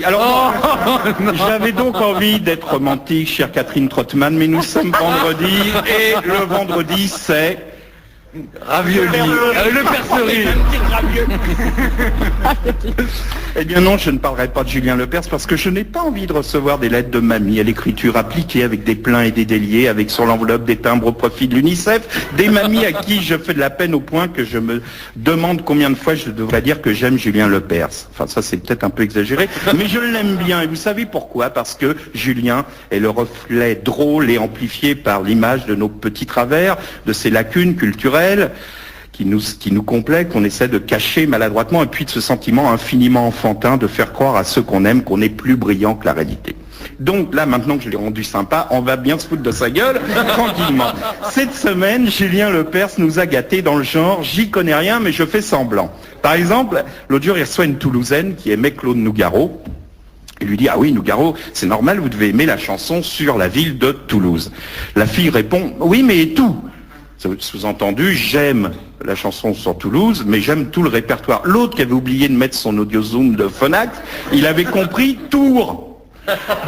Alors, j'avais donc envie d'être romantique, chère Catherine Trottmann, mais nous sommes vendredi, et le vendredi, c'est... Ravioli. Le percerie. Eh bien non, je ne parlerai pas de Julien Lepers parce que je n'ai pas envie de recevoir des lettres de mamie à l'écriture appliquée avec des pleins et des déliés, avec sur l'enveloppe des timbres au profit de l'UNICEF, des mamies à qui je fais de la peine au point que je me demande combien de fois je devrais dire que j'aime Julien Lepers. Enfin ça c'est peut-être un peu exagéré, mais je l'aime bien et vous savez pourquoi? Parce que Julien est le reflet drôle et amplifié par l'image de nos petits travers, de ses lacunes culturelles, qui nous complaît, qu'on essaie de cacher maladroitement, et puis de ce sentiment infiniment enfantin de faire croire à ceux qu'on aime qu'on est plus brillant que la réalité. Donc là, maintenant que je l'ai rendu sympa, on va bien se foutre de sa gueule, tranquillement. Cette semaine, Julien Lepers nous a gâtés dans le genre « j'y connais rien, mais je fais semblant ». Par exemple, l'autre jour, il reçoit une Toulousaine qui aimait Claude Nougaro. Il lui dit « ah oui, Nougaro, c'est normal, vous devez aimer la chanson sur la ville de Toulouse ». La fille répond « oui, mais tout ». Sous-entendu, j'aime la chanson sur Toulouse, mais j'aime tout le répertoire. L'autre qui avait oublié de mettre son audio zoom de Phonak, il avait compris Tours.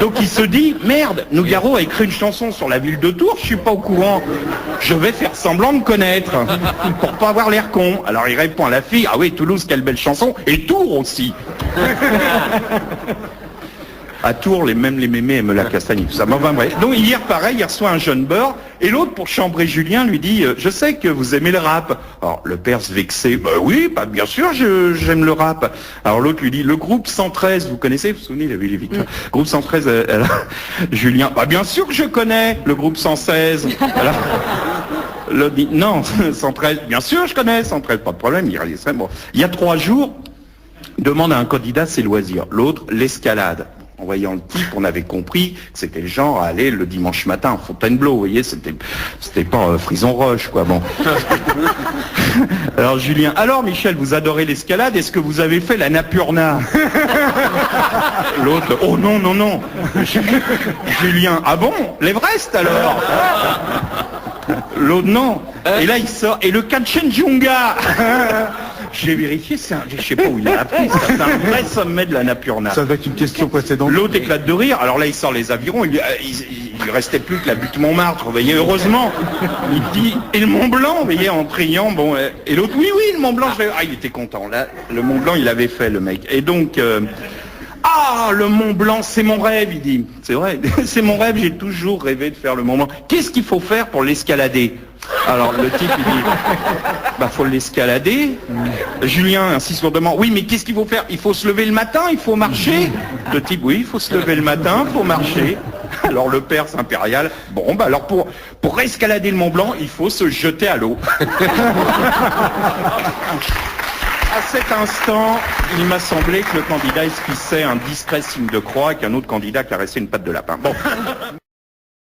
Donc il se dit, merde, Nougaro a écrit une chanson sur la ville de Tours, je suis pas au courant. Je vais faire semblant de connaître, pour pas avoir l'air con. Alors il répond à la fille, ah oui, Toulouse, quelle belle chanson, et Tours aussi. À Tours, les mémés aiment la castagne, tout ça. Mais enfin, bref. Donc hier, pareil, il reçoit un jeune beurre, et l'autre, pour chambrer Julien, lui dit « je sais que vous aimez le rap ». Alors, le père se vexé, « bah oui, bah, bien sûr, j'aime le rap ». Alors l'autre lui dit « le groupe 113, vous connaissez ?» Vous vous souvenez, il avait les victoires. Groupe 113, Julien, « bah bien sûr que je connais le groupe 116 ». Alors, l'autre dit « non, 113, bien sûr je connais, 113, pas de problème, il réalisait bon. Il y a 3 jours, demande à un candidat ses loisirs, l'autre l'escalade. En voyant le type, on avait compris que c'était le genre à aller le dimanche matin à Fontainebleau, vous voyez, c'était pas Frison Roche, quoi, bon. Alors Julien, alors Michel, vous adorez l'escalade, est-ce que vous avez fait la Napurna? L'autre, oh non, non, non. Julien, ah bon, l'Everest alors? L'autre, non. Et là, il sort, et le Kanchenjunga. J'ai vérifié, je sais pas où il a appris, c'est un vrai sommet de la Napurna. Ça doit être une question précédente. L'autre éclate de rire, alors là il sort les avirons, il restait plus que la butte Montmartre, vous voyez, heureusement. Il dit, et le Mont Blanc, vous voyez, en criant, bon, et l'autre, oui, le Mont Blanc, ah, il était content, là, le Mont Blanc, il avait fait, le mec. Et donc, ah, le Mont Blanc, c'est mon rêve, il dit. C'est vrai, c'est mon rêve, j'ai toujours rêvé de faire le Mont Blanc. Qu'est-ce qu'il faut faire pour l'escalader? Alors le type il dit, bah faut l'escalader. Julien insiste lourdement, oui mais qu'est-ce qu'il faut faire? Il faut se lever le matin, il faut marcher. Le type, oui, il faut se lever le matin, il faut marcher. Alors le Perse impérial, bon bah alors pour escalader le Mont Blanc, il faut se jeter à l'eau. À cet instant, il m'a semblé que le candidat esquissait un discret signe de croix et qu'un autre candidat caressait une patte de lapin. Bon.